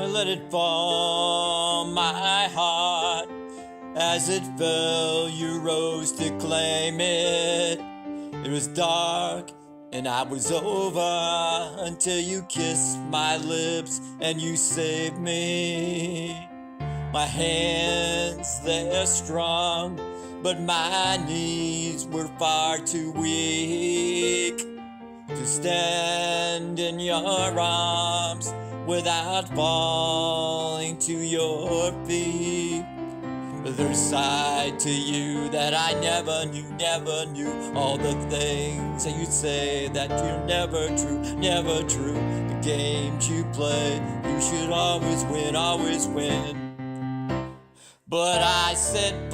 let it fall, my heart. As it fell, you rose to claim it. It was dark and I was over until you kissed my lips and you saved me. My hands, they're strong, but my knees were far too weak to stand in your arms without falling to your feet. But there's a side to you that I never knew. All the things that you say that you're never true. The games you play, you should always win. But I said,